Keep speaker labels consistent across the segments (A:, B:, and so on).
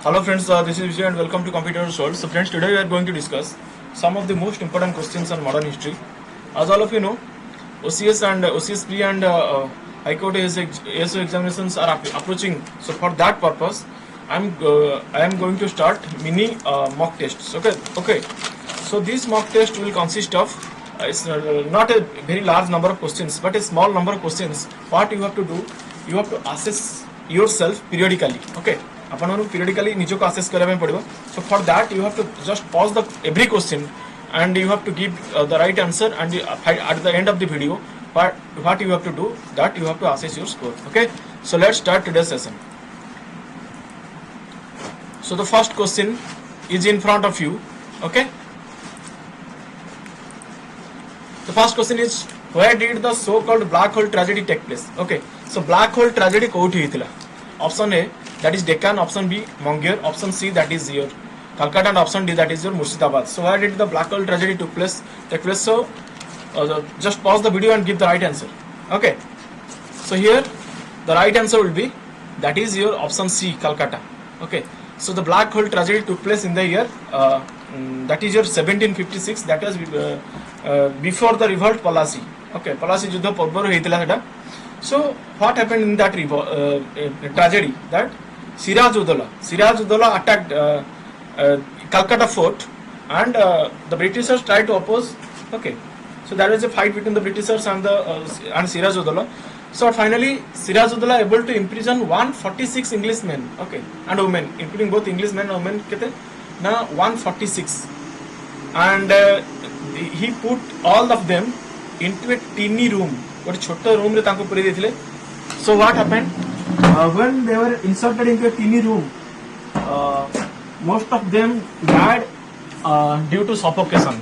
A: Hello friends, this is Vijay and welcome to Computers World. So friends, today we are going to discuss some of the most important questions on modern history. As all of you know, OCS and OCS Pre and High Court ASO examinations are approaching. So for that purpose, I am going to start mini mock tests. Okay. So this mock test will consist of it's not a very large number of questions, but a small number of questions. What you have to do, you have to assess yourself periodically. Okay. Upon periodically निजो को assess करने में पड़ेगा. So for that you have to just pause the every question and you have to give the right answer, and at the end of the video what you have to do, that you have to assess your score. Okay, so let's start today's session. So the first question is in front of you. Okay, the first question is, where did the so called black hole tragedy take place? Okay, so black hole tragedy कोठी हितला. Option A, that is Deccan. Option B, Mongier. Option C, that is your Calcutta. And option D, that is your Murshidabad. So where did the black hole tragedy take place? So just pause the video and give the right answer. Okay, so here the right answer will be, that is your option C, Calcutta. Okay, so the black hole tragedy took place in the year that is your 1756. That was before the revolt Palasi. Okay, Palasi Juddha Porboro heitila heta. So what happened in that tragedy? That Siraj-ud-Dowla attacked Calcutta fort, and the Britishers tried to oppose. Okay, so there was a fight between the Britishers and Siraj-ud-Dowla. So finally Siraj-ud-Dowla able to imprison 146 Englishmen, okay, and women, including both Englishmen and women. Kete na 146, and he put all of them into a teeny room. ଗୋଟେ ଛୋଟ room ରେ ତାଙ୍କୁ ପୁରେଇ ଦେଇଥିଲେ. So what happened when they were inserted into a teeny room, most of them died due to suffocation.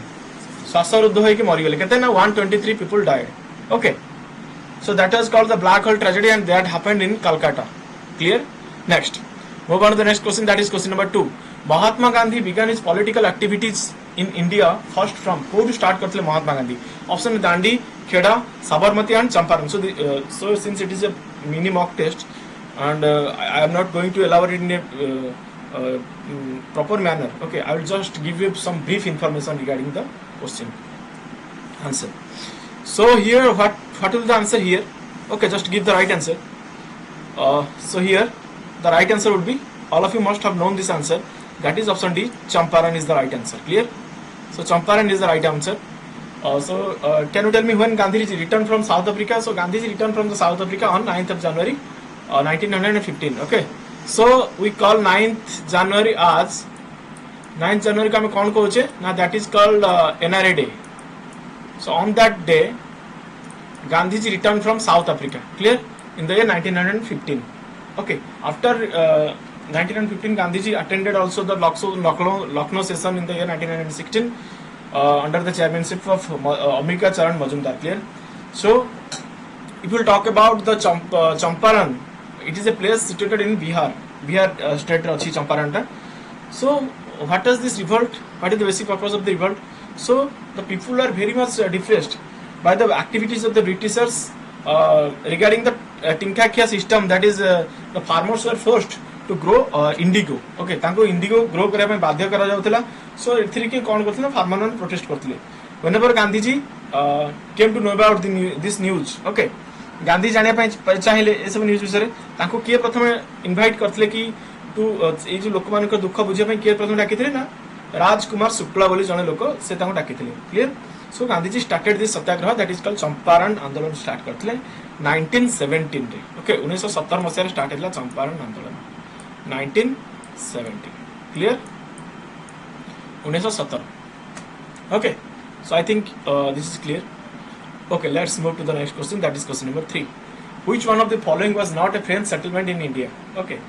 A: ଶ୍ୱାସରୁଦ୍ଧ ହେଇକି ମରିଗଲେ. କେତେ ନା 123 people died. Okay, so that was called the black hole tragedy, and that happened in Calcutta. Clear? Next, move on to the next question. That is question number 2. Mahatma Gandhi began his political activities in India first from who to start करते Mahatma Gandhi. Option Dandi, Kheda, Sabarmati and Champaran. So since it is a mini mock test and I am not going to elaborate in a proper manner. Okay, I will just give you some brief information regarding the question answer. So here what will the answer here? Okay, just give the right answer. So here the right answer would be, all of you must have known this answer, that is option D, Champaran is the right answer. Clear? So Champaran is the right answer. Can you tell me when Gandhiji returned from South Africa? So Gandhiji returned from the South Africa on 9th of January 1915. Okay, so we call 9th January as 9th January का मैं कौन को होचे ना, that is called NRA Day. So on that day Gandhiji returned from South Africa. Clear? In the year 1915. Okay, after 1915 Gandhiji attended also the Lucknow session in the year 1916 under the chairmanship of Ambika Charan Majumdar. Clear? So if we will talk about the Champaran, it is a place situated in Bihar state achi Champaran ta. So what is this revolt? What is the basic purpose of the revolt? So the people are very much depressed by the activities of the Britishers regarding the Tinkakia system. That is the farmers were forced to grow indigo. Okay, तांको indigo grow करने में बाध्य करा जाऊँगा. So इतने के कौन करते हैं, farmer ने protest करते हैं. Whenever Gandhiji came to know about this news, okay, Gandhi जाने पे चाहिए ये सब न्यूज़ विषय तांको किए प्रथमे इनवाइट करते हैं कि तू ये जो लोक मान का दुख बुझे पे किए प्रथमे डाकी थे ना, राजकुमार शुक्ला बोली जने लोक से तांको डाकी थे. Clear? So Gandhiji started this Satyagraha, that is called Champaran आंदोलन start करते हैं 1917 रे. Okay, 1917 मसीहा start हैला चंपारण आंदोलन 1917. Clear? 1917. Okay, so I think this is clear. Okay, let's move to the next question. That is question number 3. Which one of the following was not a French settlement in India? Okay,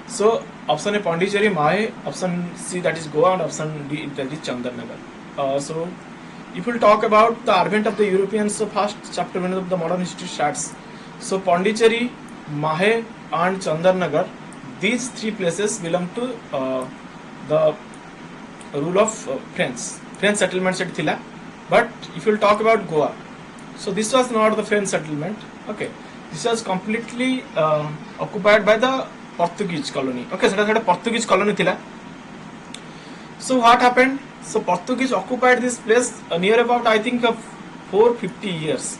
A: so option A Pondicherry, Mahe, option C that is Goa, and option D that is Chandarnagar. So if we talk about the advent of the Europeans, so first chapter 1 of the modern history starts. So Pondicherry, Mahe and Chandarnagar, these three places belong to the rule of French settlement set thila. But if you talk about Goa, so this was not the French settlement. Okay, this was completely occupied by the Portuguese colony. Okay, so that Portuguese colony thila. So what happened? So Portuguese occupied this place near about I think of 450 years.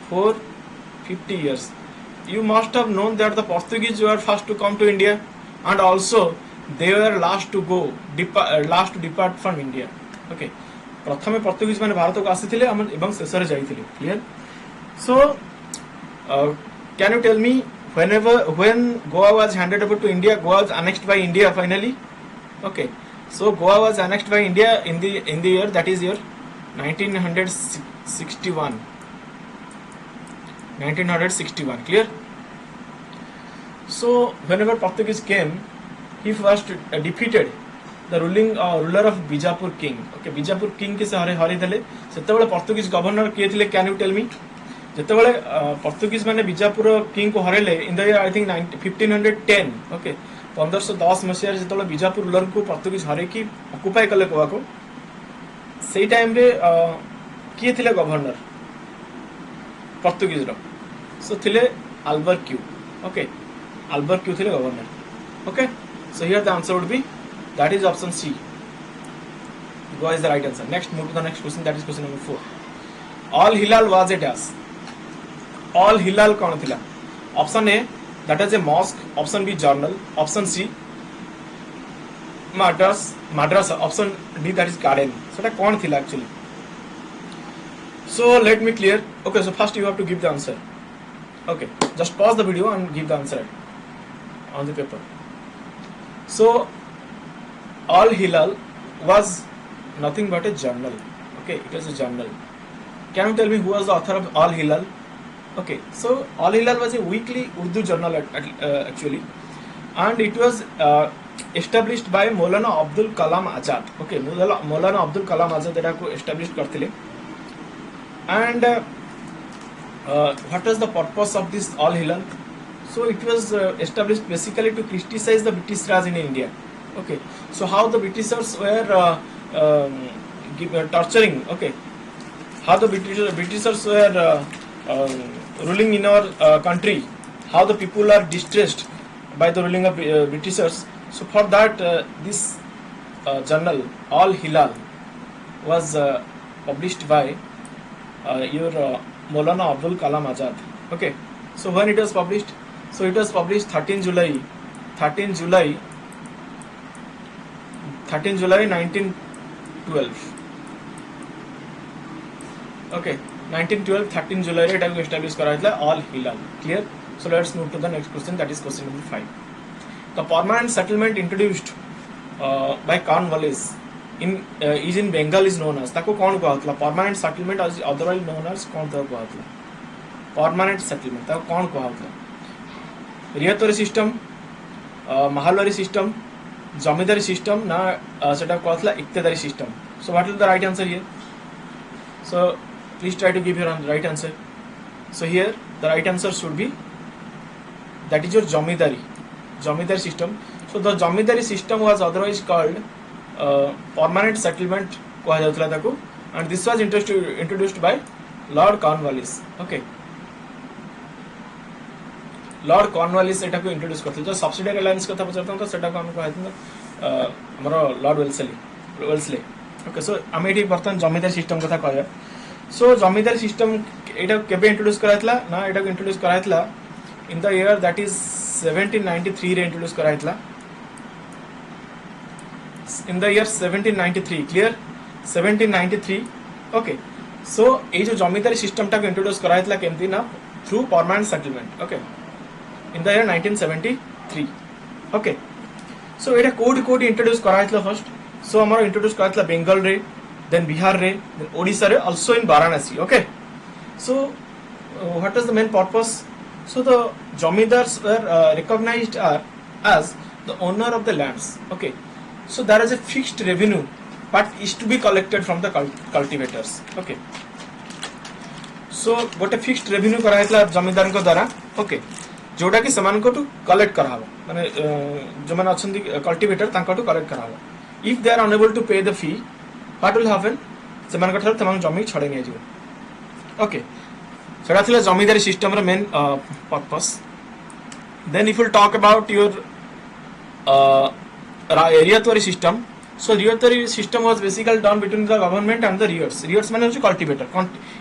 A: 450 years. You must have known that the Portuguese were first to come to India, and also they were last to go, last to depart from India. Okay. प्रथमे Portuguese माने भारत को आसीथिले एवं शेषरे जाइथिले. Clear? So can you tell me when Goa was handed over to India, Goa was annexed by India finally? Okay. So Goa was annexed by India in the year, that is year 1961. 1961. Clear? So whenever Portuguese came, he first defeated the ruler of Bijapur king. Okay, Bijapur king के से हरी थले. सेतेबेले Portuguese governor किए थिले, can you tell me? जेतेबेले Portuguese माने Bijapur king को हरेले in the year I think 1510. Okay, 1510 मसीहारे जेतेबेले Bijapur ruler को Portuguese हरे की occupy कले गोवा को, सेही टाइम रे किए थिले governor Portuguese रो. So थिले Albuquerque. Okay, Albuquerque थिले governor. Okay, so here the answer would be, that is option C. Goa is the right answer. Next, move to the next question. That is question number 4. Al Hilal was a dash. Al Hilal कौन थिला? Option A, that is a mosque. Option B, journal. Option C, madrasa. Option D, that is garden. So that कौन थिला actually? So let me clear. Okay, so first you have to give the answer. Okay, just pause the video and give the answer on the paper. So Al Hilal was nothing but a journal. Okay, it was a journal. Can you tell me who was the author of Al Hilal? Okay, so Al Hilal was a weekly Urdu journal actually, and it was established by Maulana Abdul Kalam Azad. Okay, Maulana Abdul Kalam Azad एटा को established करथिले. And what was the purpose of this Al Hilal? So it was established basically to criticize the British Raj in India. Okay, so how the Britishers were torturing. Okay, how the Britishers were ruling in our country, how the people are distressed by the ruling of Britishers. So for that this journal Al Hilal was published by your Maulana Abdul Kalam Azad. Okay, so when it was published? So it was published 13 July 1912. Okay, 1912 13 July रे एटाको establish कराइतला Al Hilal. Clear? So let's move to the next question, that is question number 5. The permanent settlement introduced by Cornwallis is in Bengal is known as, ताको कौन कहतला? Permanent settlement is otherwise known as कौन ताको कहतला? Permanent settlement ताको कौन कहतला? रियातरी system, mahalwari system, जमींदारी system ना सेटा कहतला इक्तेदारी system. So what is the right answer here? So please try to give your right answer. So here the right answer should be, that is your zamindari system. So the zamindari system was otherwise called permanent settlement कहा जाउतला ताको, and this was introduced by Lord Cornwallis. Okay, Lord Cornwallis एटा को introduce करथि. जो subsidiary alliance कथा पचरथन तो सेटा को हम कहथन हमरो लॉर्ड वेल्सले. ओके, सो हम एठी बर्तन जमींदारी सिस्टम कथा कहया. सो जमींदारी सिस्टम एटा केबे इंट्रोड्यूस कराइतला ना, एटा को इंट्रोड्यूस कराइतला in the year that is 1793 रे इंट्रोड्यूस कराइतला. In the year 1793. Clear? 1793. Okay, so ए जो जमींदारी सिस्टम टा को इंट्रोड्यूस कराइतला केमती ना, through permanent settlement. Okay, in the year 1973. Okay, so एटा कोडी इंट्रोड्यूस कराइतला फर्स्ट. सो हमरो इंट्रोड्यूस कराइतला बेंगल रे, देन बिहार रे, देन ओडिसा रे, also in Varanasi. Okay, so what is the main purpose? So the zamindars were recognized as the owner of the lands. Okay, so there is a fixed revenue but is to be collected from the cultivators. Okay, so गोटे fixed revenue कराइतला जमींदार को द्वारा. Okay, जोटा कि समान को to collect कराबो, माने जो माने अछंदी कल्टीवेटर तांका टू कलेक्ट कराबो. If they are unable to pay the fee, what will happen? समान को थार तमाम जमी छडे नै जिवो. ओके, सेटा थिला जमींदारी सिस्टम रो main purpose. Then if you talk about your Riyatwari system, so Riyatwari system was basically done between the government and the Riyats. Riyats माने होची cultivator.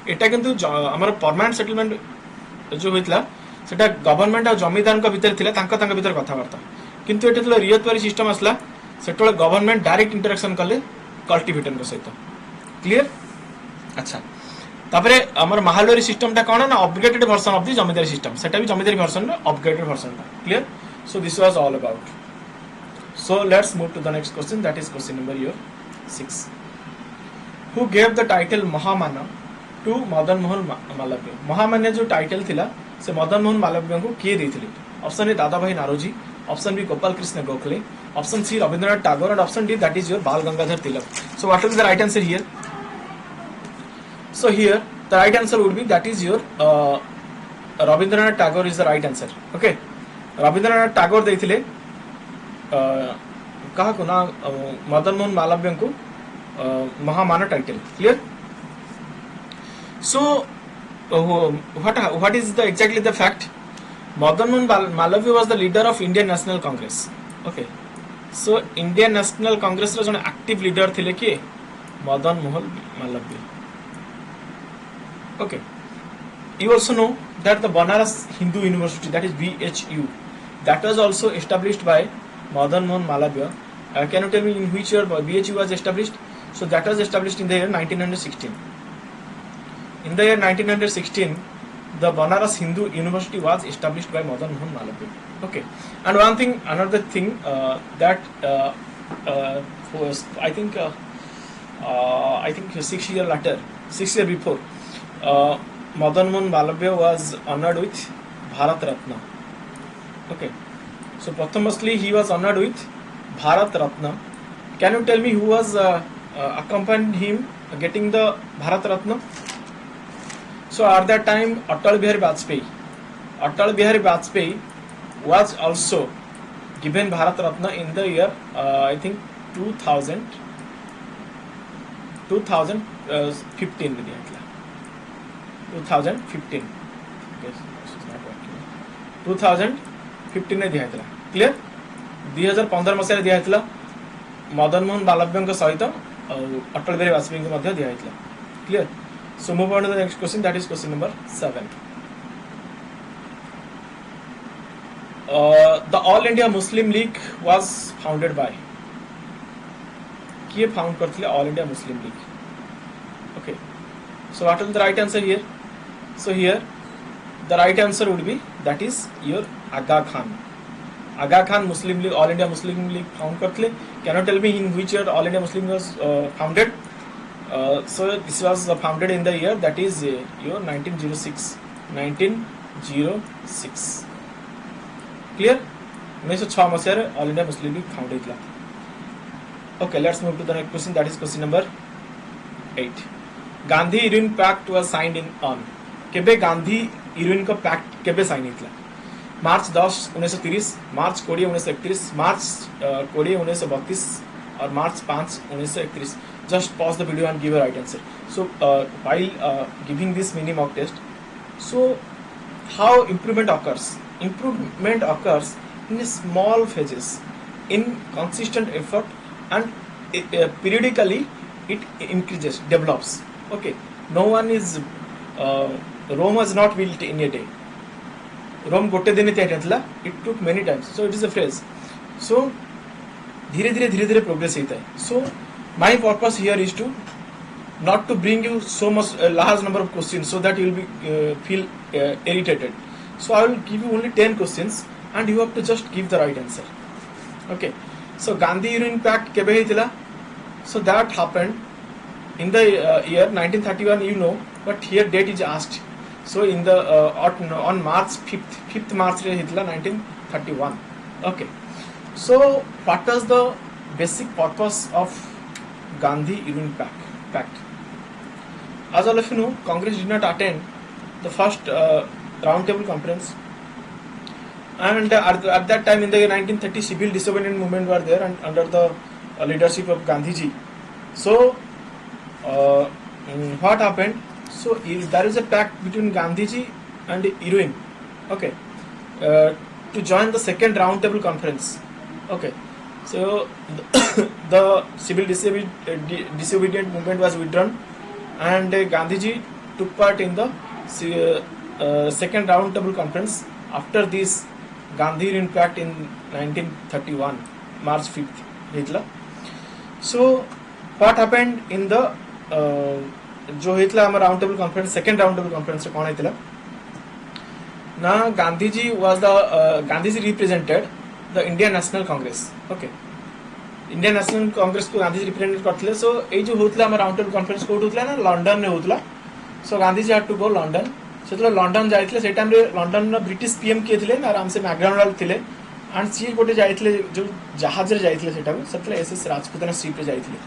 A: एटा किंतु हमारा permanent settlement जो होइतला सेटा गवर्नमेंट और जमीदार का भीतर थिला तांका तांका भीतर कथाबार्ता किंतु एटा तो रियतवारी सिस्टम आसला सेटोले गवर्नमेंट डायरेक्ट इंटरेक्शन कले कल्टिवेटर के सहित क्लियर अच्छा तापरे हमर महालवारी सिस्टम ता कोन ना upgraded version of the zamindari system सेटा भी जमीदारी वर्जन रे अपग्रेडेड वर्जन ता clear so this was all about so let's move to the next question that is question number your 6 who gave the title Mahamana to Madan Mohan Malaviya महामान्य जो title थिला से मदन मोहन मालव्य को किए देथिले option A Dadabhai Naoroji option B Gopal Krishna Gokhale option C Rabindranath Tagore and option D that is your Bal Gangadhar Tilak so what is the right answer here so here the right answer would be that is your Rabindranath Tagore is the right answer okay Rabindranath Tagore देथिले कहा को ना मदन मोहन मालव्य को Mahamana title clear so what is the exactly the fact Madan Mohan Malavya was the leader of Indian National Congress okay so Indian National Congress रो जने active leader थिले कि Madan Mohan Malavya okay you also know that the Banaras Hindu University that is BHU that was also established by Madan Mohan Malavya can you tell me in which year BHU was established so that was established in the year 1916 in the year 1916 the Banaras Hindu University was established by Madan Mohan Malavya okay and one thing another thing that I think 6 years later 6 years before Madan Mohan Malavya was honored with Bharat Ratna okay so posthumously he was honored with Bharat Ratna can you tell me who was accompanied him getting the Bharat Ratna so at that time Atal Bihari Vajpayee was also given Bharat Ratna in the year I think 2015 में दिया 2015 yes, 2015 ने दिया था clear 2015 मसीह दिया था मदन मोहन मालव्य सहित अटल बिहारी वाजपेयी को मध्य दिया था clear so move on to the next question that is question number 7 the All India Muslim League was founded by किए फाउंड करथिले All India Muslim League okay so what is the right answer here so here the right answer would be that is your Aga Khan Muslim League all India Muslim League found करथिले can you tell me in which year all India Muslim was founded so this was founded in the year that is your 1906 clear 1906 मसीह रे all India Muslim League found ହେଇଥିଲା okay let's move to the next question that is question number 8 Gandhi Irwin Pact was signed in on केबे Gandhi Irwin का pact केबे sign हितला मार्च 10 1930 मार्च 20 1931 मार्च 20 1932 और मार्च 5 1931 just pause the video and give a right answer so while giving this mini mock test so how improvement occurs in small phases in consistent effort and periodically it increases develops okay no one is Rome was not built in a day. Rome गोटे दिन तैयार थला. It took many times. So it is a phrase. So धीरे धीरे progress होता है. So my purpose here is to not to bring you so much large number of questions so that you will be feel irritated. So I will give you only 10 questions and you have to just give the right answer. Okay. So Gandhi Irwin Pact केबे हितला? So that happened in the year 1931 you know but here date is asked. So in the on March 5th March रे हितला 1931 okay so what was the basic purpose of Gandhi Irwin Pact as all of you know Congress did not attend the first round table conference and at that time in the year 1930 civil disobedience movement were there and under the leadership of Gandhi ji so what happened so there is a pact between Gandhi ji and Irwin okay to join the second roundtable conference. Okay, so the civil disobedient movement was withdrawn, and Gandhiji took part in the second roundtable conference. After this, Gandhi impact in 1931 March 5th hitla. So what happened in the जो hitla our roundtable conference, second roundtable conference कौन hitla ना Gandhiji was the Gandhiji represented the Indian National Congress. Okay, Indian National Congress को Gandhi represent करथिले. सो ए जो होतला हम round table conference code होतला ना लंदन ने होतला. So Gandhi ji had to go London. सेतला लंदन जाइथिले. से टाइम रे लंदन न ब्रिटिश पीएम के थिले आराम से मैकडोनाल्ड थिले एंड सी गोटे जाइथिले जो जहाज रे जाइथिले सेटा सेतला एसएस राजपूताना शिप रे जाइथिले.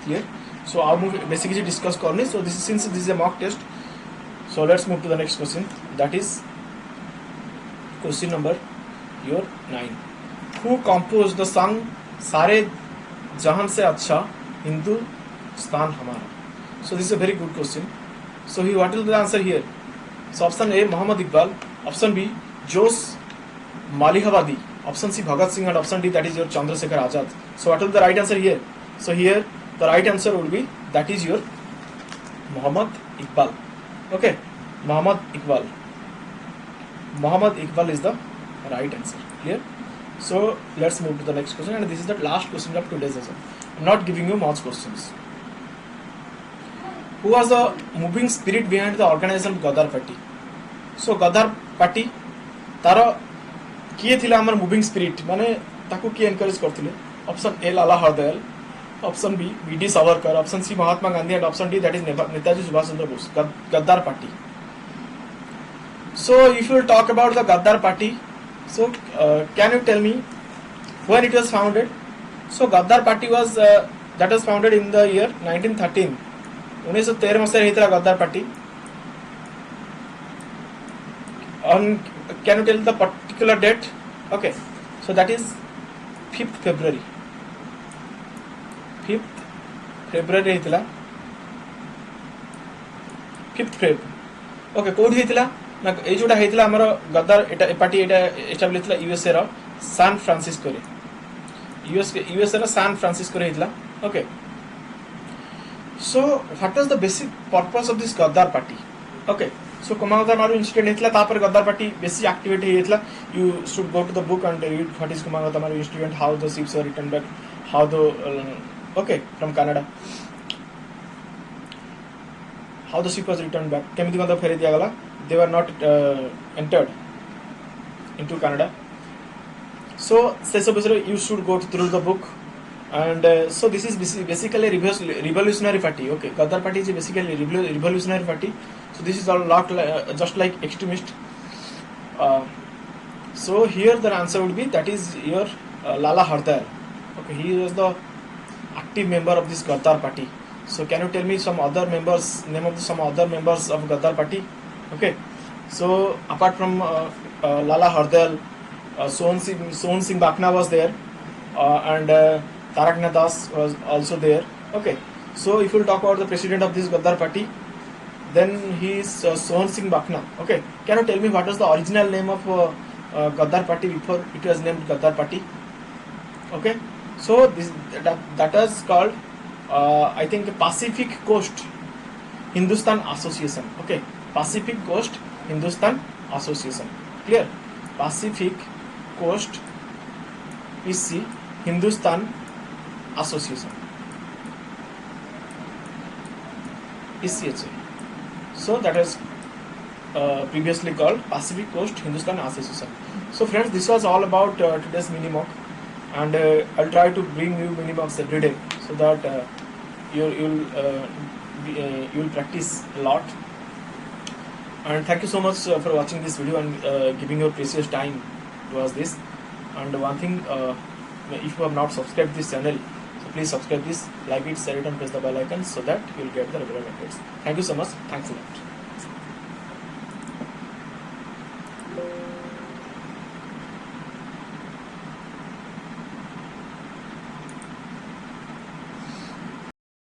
A: क्लियर. सो आउ मु बेसिकली डिस्कस करनी. So this since this is a mock test, so let's move to the next question. That is question number your 9. Who compose the song सारे जहान से अच्छा हिंदुस्तान हमारा? So this is a very good question. So what will be the answer here? So option A Muhammad Iqbal, option B Jose Malihavadi, option C Bhagat Singh, and option D that is your Chandrasekhar Azad. So what will be the right answer here? So here the right answer would be that is your Muhammad Iqbal. Okay, Muhammad Iqbal. Muhammad Iqbal is the right answer. Clear? So let's move to the next question, and this is the last question of today's session. I'm not giving you much questions. Who was the moving spirit behind the organization of Ghadar Party? So Ghadar Party तार किए थिला हमर moving spirit माने ताको की encourage करथिले. Option A Lala Hardayal, option B VD Savarkar, option C Mahatma Gandhi, and option D that is Netaji Subhash Chandra Bose. Ghadar party. So if you will talk about the Ghadar Party, so can you tell me when it was founded? So Ghadar Party was that was founded in the year 1913. 1913 मसीह हितला Ghadar Party. On can you tell the particular date? Okay, so that is 5th February. 5th February हितला 5th Feb. Okay, कोड हितला ना ए जोटा हेतला हमर गद्दार एटा पार्टी एटा एस्टैब्लिश थला यूएसए रो सैन फ्रांसिस्को रे. यूएसए रो सैन फ्रांसिस्को रे हेतला. Okay, so what was the basic purpose of this Ghadar party? Okay, so Komagata Maru incident हेतला तापर गद्दार पार्टी बेसी एक्टिविटी हेतला. You should go to the book and read what is Komagata Maru incident, how the ships were return back, how the okay from Canada, how the ship was return back, केमिति गदा फेरे दिया गला. They were not entered into Canada. So you should go through the book, and so this is basically a revolutionary party. Okay, Ghadar Party is basically a revolutionary party. So this is all just like extremist. So here the answer would be that is your Lala Hardayal. Okay, he was the active member of this Ghadar Party. So can you tell me some other members, name of some other members of Ghadar Party? Okay, so apart from Lala Hardayal, Sohan Singh Bhakna was there, and Taraknath Das was also there. Okay, so if you talk about the president of this Ghadar Party, then he is Sohan Singh Bhakna. Okay, can you tell me what was the original name of Ghadar Party before it was named Ghadar Party? Okay, so that was called I think Pacific Coast Hindustan Association. Okay, Pacific Coast Hindustan Association. Clear? Pacific Coast PC Hindustan Association. PCHA. So that is previously called Pacific Coast Hindustan Association. So friends, this was all about today's mini mock, and I'll try to bring you mini mocks every day so that you'll practice a lot. And thank you so much for watching this video and giving your precious time towards this. And one thing, if you have not subscribed this channel, so please subscribe this, like it, share it, and press the bell icon so that you'll get the regular updates. Thank you so much. Thanks a lot.